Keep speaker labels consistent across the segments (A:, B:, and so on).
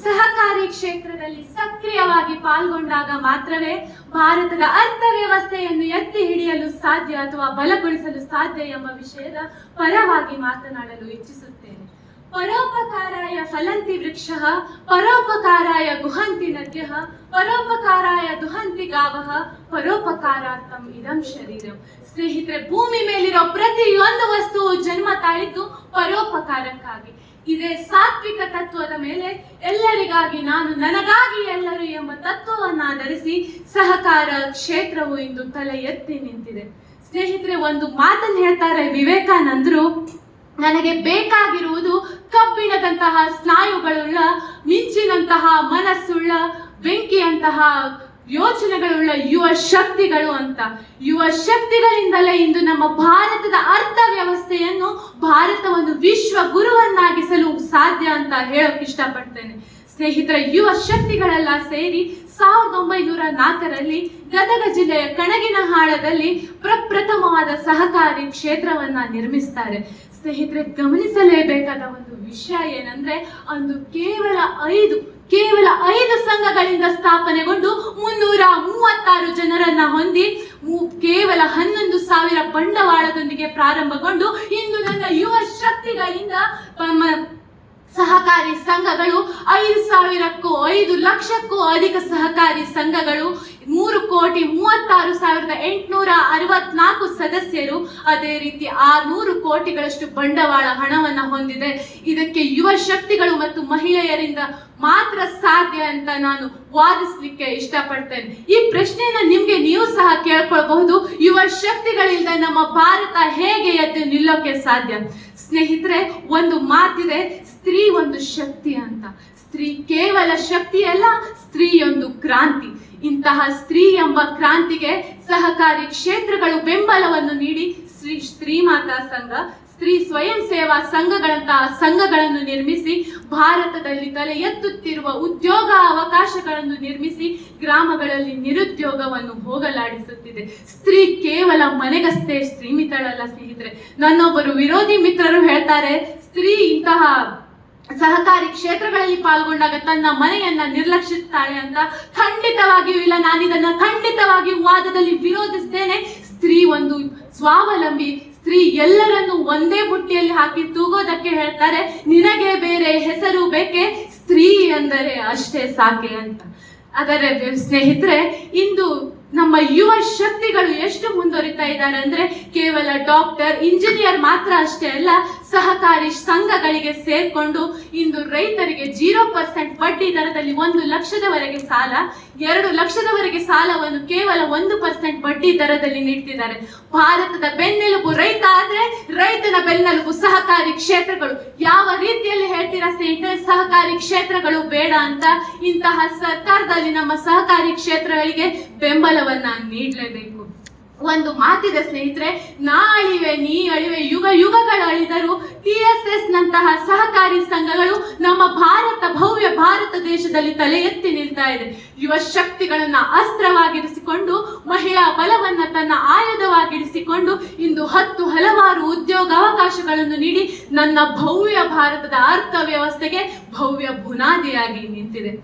A: ಸಹಕಾರಿ ಕ್ಷೇತ್ರದಲ್ಲಿ ಸಕ್ರಿಯವಾಗಿ ಪಾಲ್ಗೊಂಡಾಗ ಮಾತ್ರವೇ ಭಾರತದ ಅರ್ಥವ್ಯವಸ್ಥೆಯನ್ನು ಎತ್ತಿ ಹಿಡಿಯಲು ಸಾಧ್ಯ ಅಥವಾ ಬಲಗೊಳಿಸಲು ಸಾಧ್ಯ ಎಂಬ ವಿಷಯದ ಪರವಾಗಿ ಮಾತನಾಡಲು ಇಚ್ಛಿಸುತ್ತೇನೆ. ಪರೋಪಕಾರಾಯ ಫಲಂತಿ ವೃಕ್ಷಃ, ಪರೋಪಕಾರಾಯ ಗುಹಂತಿ ನದ್ಯಃ, ಪರೋಪಕಾರಾಯ ದುಹಂತಿ ಗಾವಃ, ಪರೋಪಕಾರಾರ್ಥಂ ಇದಂ ಶರೀರಂ. ಸ್ನೇಹಿತರೆ, ಭೂಮಿ ಮೇಲಿರೋ ಪ್ರತಿಯೊಂದು ವಸ್ತುವು ಜನ್ಮ ತಾಳಿದ್ದು ಪರೋಪಕಾರಕ್ಕಾಗಿ. ಇದೇ ಸಾತ್ವಿಕ ತತ್ವದ ಮೇಲೆ ಎಲ್ಲರಿಗಾಗಿ ನಾನು ನನಗಾಗಿ ಎಲ್ಲರೂ ಎಂಬ ತತ್ವವನ್ನಾಧರಿಸಿ ಸಹಕಾರ ಕ್ಷೇತ್ರವು ಇಂದು ತಲೆ ಎತ್ತಿ ನಿಂತಿದೆ. ಸ್ನೇಹಿತರೆ, ಒಂದು ಮಾತನ್ನು ಹೇಳ್ತಾರೆ ವಿವೇಕಾನಂದರು, ನನಗೆ ಬೇಕಾಗಿರುವುದು ಕಬ್ಬಿಣದಂತಹ ಸ್ನಾಯುಗಳುಳ್ಳ, ಮಿಂಚಿನಂತಹ ಮನಸ್ಸುಳ್ಳ, ಬೆಂಕಿಯಂತಹ ಯೋಚನೆಗಳುಳ್ಳ ಯುವ ಶಕ್ತಿಗಳು ಅಂತ. ಯುವ ಶಕ್ತಿಗಳಿಂದಲೇ ಇಂದು ನಮ್ಮ ಭಾರತದ ಅರ್ಥವ್ಯವಸ್ಥೆಯನ್ನು, ಭಾರತವನ್ನು ವಿಶ್ವ ಗುರುವನ್ನಾಗಿಸಲು ಸಾಧ್ಯ ಅಂತ ಹೇಳೋಕೆ ಇಷ್ಟಪಡ್ತೇನೆ. ಸ್ನೇಹಿತರೆ, ಯುವ ಶಕ್ತಿಗಳೆಲ್ಲ ಸೇರಿ 1904ರಲ್ಲಿ ಗದಗ ಜಿಲ್ಲೆಯ ಕಣಗಿನಹಾಳದಲ್ಲಿ ಪ್ರಪ್ರಥಮವಾದ ಸಹಕಾರಿ ಕ್ಷೇತ್ರವನ್ನ ನಿರ್ಮಿಸ್ತಾರೆ. ಸ್ನೇಹಿತರೆ, ಗಮನಿಸಲೇಬೇಕಾದ ಒಂದು ವಿಷಯ ಏನಂದ್ರೆ, ಅಂದು ಕೇವಲ 5 ಸಂಘಗಳಿಂದ ಸ್ಥಾಪನೆಗೊಂಡು 336 ಜನರನ್ನ ಹೊಂದಿ ಕೇವಲ 11,000 ಬಂಡವಾಳದೊಂದಿಗೆ ಪ್ರಾರಂಭಗೊಂಡು ಇಂದು ನನ್ನ ಯುವ ಶಕ್ತಿಗಳಿಂದ ಸಹಕಾರಿ ಸಂಘಗಳು 5 ಲಕ್ಷಕ್ಕೂ ಅಧಿಕ ಸಹಕಾರಿ ಸಂಘಗಳು, 3,36,864 ಸದಸ್ಯರು, ಅದೇ ರೀತಿ 600 ಕೋಟಿಗಳಷ್ಟು ಬಂಡವಾಳ ಹಣವನ್ನ ಹೊಂದಿದೆ. ಇದಕ್ಕೆ ಯುವ ಶಕ್ತಿಗಳು ಮತ್ತು ಮಹಿಳೆಯರಿಂದ ಮಾತ್ರ ಸಾಧ್ಯ ಅಂತ ನಾನು ವಾದಿಸ್ಲಿಕ್ಕೆ ಇಷ್ಟಪಡ್ತೇನೆ. ಈ ಪ್ರಶ್ನೆಯನ್ನ ನಿಮ್ಗೆ ನೀವು ಸಹ ಕೇಳ್ಕೊಳ್ಬಹುದು, ಯುವ ಶಕ್ತಿಗಳಿಂದ ನಮ್ಮ ಭಾರತ ಹೇಗೆ ಎದ್ದು ನಿಲ್ಲೋಕೆ ಸಾಧ್ಯ? ಸ್ನೇಹಿತರೆ, ಒಂದು ಮಾತಿದೆ, ಸ್ತ್ರೀ ಒಂದು ಶಕ್ತಿ ಅಂತ. ಸ್ತ್ರೀ ಕೇವಲ ಶಕ್ತಿಯಲ್ಲ, ಸ್ತ್ರೀಯೊಂದು ಕ್ರಾಂತಿ. ಇಂತಹ ಸ್ತ್ರೀ ಎಂಬ ಕ್ರಾಂತಿಗೆ ಸಹಕಾರಿ ಕ್ಷೇತ್ರಗಳು ಬೆಂಬಲವನ್ನು ನೀಡಿ ಸ್ತ್ರೀ ಮಾತಾ ಸಂಘ, ಸ್ತ್ರೀ ಸ್ವಯಂ ಸೇವಾ ಸಂಘಗಳಂತಹ ಸಂಘಗಳನ್ನು ನಿರ್ಮಿಸಿ ಭಾರತದಲ್ಲಿ ತಲೆ ಎತ್ತುತ್ತಿರುವ ಉದ್ಯೋಗ ಅವಕಾಶಗಳನ್ನು ನಿರ್ಮಿಸಿ ಗ್ರಾಮಗಳಲ್ಲಿ ನಿರುದ್ಯೋಗವನ್ನು ಹೋಗಲಾಡಿಸುತ್ತಿದೆ. ಸ್ತ್ರೀ ಕೇವಲ ಮನೆಗಷ್ಟೇ ಸೀಮಿತಳಲ್ಲ ಸ್ನೇಹಿತರೆ. ನನ್ನೊಬ್ಬರು ವಿರೋಧಿ ಮಿತ್ರರು ಹೇಳ್ತಾರೆ, ಸ್ತ್ರೀ ಇಂತಹ ಸಹಕಾರಿ ಕ್ಷೇತ್ರಗಳಲ್ಲಿ ಪಾಲ್ಗೊಂಡಾಗ ತನ್ನ ಮನೆಯನ್ನ ನಿರ್ಲಕ್ಷಿಸ್ತಾಳೆ ಅಂತ. ಖಂಡಿತವಾಗಿಯೂ ಇಲ್ಲ, ನಾನಿದನ್ನ ಖಂಡಿತವಾಗಿ ವಾದದಲ್ಲಿ ವಿರೋಧಿಸ್ತೇನೆ. ಸ್ತ್ರೀ ಒಂದು ಸ್ವಾವಲಂಬಿ, ಸ್ತ್ರೀ ಎಲ್ಲರನ್ನು ಒಂದೇ ಬುಟ್ಟಿಯಲ್ಲಿ ಹಾಕಿ ತೂಗೋದಕ್ಕೆ ಹೇಳ್ತಾರೆ. ನಿನಗೆ ಬೇರೆ ಹೆಸರು ಬೇಕೆ, ಸ್ತ್ರೀ ಎಂದರೆ ಅಷ್ಟೇ ಸಾಕೆ ಅಂತ. ಆದರೆ ಸ್ನೇಹಿತರೆ, ಇಂದು ನಮ್ಮ ಯುವ ಶಕ್ತಿಗಳು ಎಷ್ಟು ಮುಂದುವರಿತಾ ಇದ್ದಾರೆ ಅಂದ್ರೆ, ಕೇವಲ ಡಾಕ್ಟರ್, ಇಂಜಿನಿಯರ್ ಮಾತ್ರ ಅಷ್ಟೇ ಅಲ್ಲ, ಸಹಕಾರಿ ಸಂಘಗಳಿಗೆ ಸೇರ್ಕೊಂಡು ಇಂದು ರೈತರಿಗೆ 0% ಬಡ್ಡಿ ದರದಲ್ಲಿ 1 ಲಕ್ಷದವರೆಗೆ ಸಾಲ, 2 ಲಕ್ಷದವರೆಗೆ ಸಾಲವನ್ನು ಕೇವಲ 1% ಬಡ್ಡಿ ದರದಲ್ಲಿ ನೀಡ್ತಿದ್ದಾರೆ. ಭಾರತದ ಬೆನ್ನೆಲುಬು ರೈತ ಆದ್ರೆ, ರೈತನ ಬೆನ್ನೆಲುಬು ಸಹಕಾರಿ ಕ್ಷೇತ್ರಗಳು. ಯಾವ ರೀತಿಯಲ್ಲಿ ಹೇಳ್ತೀರಾ ಸ್ನೇಹಿತರೆ, ಸಹಕಾರಿ ಕ್ಷೇತ್ರಗಳು ಬೇಡ ಅಂತ? ಇಂತಹ ಸರ್ಕಾರದಲ್ಲಿ ನಮ್ಮ ಸಹಕಾರಿ ಕ್ಷೇತ್ರಗಳಿಗೆ ಬೆಂಬಲವನ್ನ ನೀಡಲೇಬೇಕು. ಒಂದು ಮಾತಿದೆ ಸ್ನೇಹಿತರೆ, ನಾ ಅಳಿವೆ ನೀ ಅಳಿವೆ, ಯುಗಗಳು ಅಳಿದರು TSS ನಂತಹ ಸಹಕಾರಿ ಸಂಘಗಳು ನಮ್ಮ ಭವ್ಯ ಭಾರತ ದೇಶದಲ್ಲಿ ತಲೆ ಎತ್ತಿ ನಿಲ್ತಾ ಇದೆ. ಯುವ ಶಕ್ತಿಗಳನ್ನ ಅಸ್ತ್ರವಾಗಿರಿಸಿಕೊಂಡು, ಮಹಿಳಾ ಬಲವನ್ನ ತನ್ನ ಆಯುಧವಾಗಿರಿಸಿಕೊಂಡು ಇಂದು ಹಲವಾರು ಉದ್ಯೋಗಾವಕಾಶಗಳನ್ನು ನೀಡಿ ನನ್ನ ಭವ್ಯ ಭಾರತದ ಅರ್ಥವ್ಯವಸ್ಥೆಗೆ ಭವ್ಯ ಬುನಾದಿಯಾಗಿ ನಿಂತಿದೆ.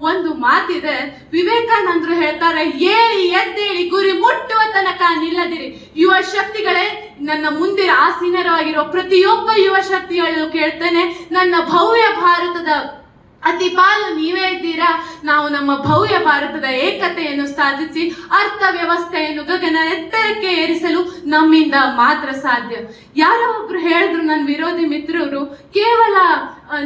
A: ಒಂದು ಮಾತಿದೆ, ವಿವೇಕಾನಂದರು ಹೇಳ್ತಾರೆ, ಏಳಿ ಎದ್ದೇಳಿ ಗುರಿ ಮುಟ್ಟುವ ತನಕ ನಿಲ್ಲದಿರಿ. ಯುವ ಶಕ್ತಿಗಳೇ, ನನ್ನ ಮುಂದಿನ ಆಸೀನರಾಗಿರೋ ಪ್ರತಿಯೊಬ್ಬ ಯುವ ಶಕ್ತಿಗಳು ಕೇಳ್ತೇನೆ, ನನ್ನ ಭವ್ಯ ಭಾರತದ ಅತಿ ಪಾಲು ನೀವೇ ಇದ್ದೀರಾ. ನಾವು ನಮ್ಮ ಭವ್ಯ ಭಾರತದ ಏಕತೆಯನ್ನು ಸಾಧಿಸಿ ಅರ್ಥವ್ಯವಸ್ಥೆಯನ್ನು ಗಗನ ಎತ್ತರಕ್ಕೆ ಏರಿಸಲು ನಮ್ಮಿಂದ ಮಾತ್ರ ಸಾಧ್ಯ. ಯಾರೋ ಒಬ್ರು ಹೇಳಿದ್ರು, ನನ್ನ ವಿರೋಧಿ ಮಿತ್ರರು, ಕೇವಲ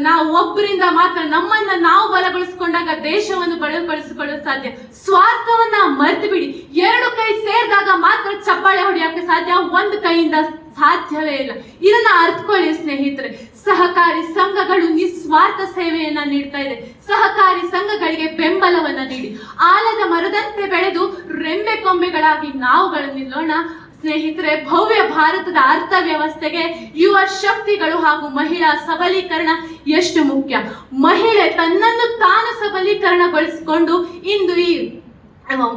A: ನಾವು ಒಬ್ಬರಿಂದ ಮಾತ್ರ ನಮ್ಮನ್ನ ನಾವು ಬಲಗೊಳಿಸಿಕೊಂಡಾಗ ದೇಶವನ್ನು ಬಲಗೊಳಿಸಿಕೊಳ್ಳಲು ಸಾಧ್ಯ. ಸ್ವಾರ್ಥವನ್ನ ಮರೆತು ಬಿಡಿ. 2 ಕೈ ಸೇರಿದಾಗ ಮಾತ್ರ ಚಪ್ಪಾಳೆ ಹೊಡೆಯಕ್ಕೆ ಸಾಧ್ಯ, 1 ಕೈಯಿಂದ ಸಾಧ್ಯವೇ ಇಲ್ಲ. ಇದನ್ನ ಅರ್ಥಕೊಳ್ಳಿ ಸ್ನೇಹಿತರೆ. ಸಹಕಾರಿ ಸಂಘಗಳು ನಿಸ್ವಾರ್ಥ ಸೇವೆಯನ್ನ ನೀಡ್ತಾ ಇದೆ. ಸಹಕಾರಿ ಸಂಘಗಳಿಗೆ ಬೆಂಬಲವನ್ನ ನೀಡಿ ಆಲದ ಮರದಂತೆ ಬೆಳೆದು ರೆಂಬೆ ಕೊಂಬೆಗಳಾಗಿ ನಾವುಗಳು ನಿಲ್ಲೋಣ. ಸ್ನೇಹಿತರೆ, ಭವ್ಯ ಭಾರತದ ಅರ್ಥವ್ಯವಸ್ಥೆಗೆ ಯುವ ಶಕ್ತಿಗಳು ಹಾಗೂ ಮಹಿಳಾ ಸಬಲೀಕರಣ ಎಷ್ಟು ಮುಖ್ಯ. ಮಹಿಳೆ ತನ್ನನ್ನು ತಾನು ಸಬಲೀಕರಣಗೊಳಿಸಿಕೊಂಡು ಇಂದು ಈ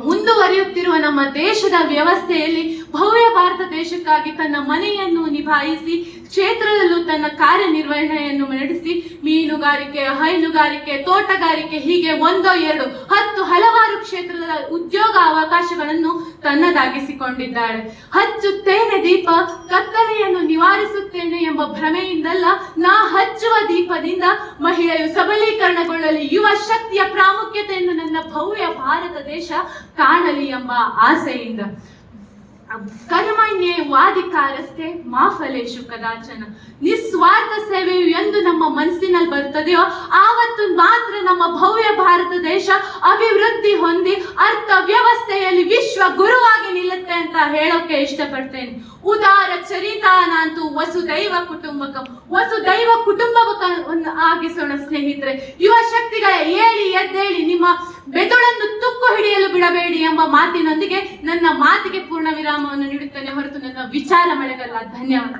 A: ಮುಂದುವರಿಯುತ್ತಿರುವ ನಮ್ಮ ದೇಶದ ವ್ಯವಸ್ಥೆಯಲ್ಲಿ ಭವ್ಯ ಭಾರತ ದೇಶಕ್ಕಾಗಿ ತನ್ನ ಮನೆಯನ್ನು ನಿಭಾಯಿಸಿ ಕ್ಷೇತ್ರದಲ್ಲೂ ತನ್ನ ಕಾರ್ಯನಿರ್ವಹಣೆಯನ್ನು ನಡೆಸಿ ಮೀನುಗಾರಿಕೆ, ಹೈನುಗಾರಿಕೆ, ತೋಟಗಾರಿಕೆ ಹೀಗೆ 1-2 10 ಹಲವಾರು ಕ್ಷೇತ್ರದ ಉದ್ಯೋಗ ಅವಕಾಶಗಳನ್ನು ತನ್ನದಾಗಿಸಿಕೊಂಡಿದ್ದಾಳೆ. ಹಚ್ಚುತ್ತೇನೆ ದೀಪ, ಕತ್ತಲೆಯನ್ನು ನಿವಾರಿಸುತ್ತೇನೆ ಎಂಬ ಭ್ರಮೆಯಿಂದಲ್ಲ, ನಾ ಹಚ್ಚುವ ದೀಪದಿಂದ ಮಹಿಳೆಯು ಸಬಲೀಕರಣಗೊಳ್ಳಲಿ, ಯುವ ಶಕ್ತಿಯ ಪ್ರಾಮುಖ್ಯತೆಯನ್ನು ನನ್ನ ಭವ್ಯ ಭಾರತ ದೇಶ ಕಾಣಲಿ ಎಂಬ ಆಸೆಯಿಂದ. ಕರ್ಮಣ್ಯೇವಾಧಿಕಾರಸ್ಥೆ ಮಾ ಫಲೇಷು ಕದಾಚನ. ನಿಸ್ವಾರ್ಥ ಸೇವೆಯು ಎಂದು ನಮ್ಮ ಮನಸ್ಸಿನಲ್ಲಿ ಬರ್ತದೆಯೋ ಆವತ್ತು ಮಾತ್ರ ನಮ್ಮ ಭವ್ಯ ಭಾರತ ದೇಶ ಅಭಿವೃದ್ಧಿ ಹೊಂದಿ ಅರ್ಥ ವ್ಯವಸ್ಥೆಯಲ್ಲಿ ವಿಶ್ವ ಗುರುವಾಗಿ ನಿಲ್ಲುತ್ತೆ ಅಂತ ಹೇಳೋಕೆ ಇಷ್ಟಪಡ್ತೇನೆ. ಉದಾರ ಚರಿತಾನಂತೂ ವಸುದೈವ ಕುಟುಂಬಕಂ. ವಸುದೈವ ಕುಟುಂಬವನ್ನು ಆಗಿಸೋಣ ಸ್ನೇಹಿತರೆ. ಯುವ ಶಕ್ತಿಗಳ ಏಳಿ ಎದ್ದೇಳಿ, ನಿಮ್ಮ ಬೆದುಳನ್ನು ತುಕ್ಕು ಹಿಡಿಯಲು ಬಿಡಬೇಡಿ ಎಂಬ ಮಾತಿನೊಂದಿಗೆ ನನ್ನ ಮಾತಿಗೆ ಪೂರ್ಣ ವಿರಾಮವನ್ನು ನೀಡುತ್ತೇನೆ ಹೊರತು ನನ್ನ ವಿಚಾರ ಮಳೆಗಲ್ಲ. ಧನ್ಯವಾದ.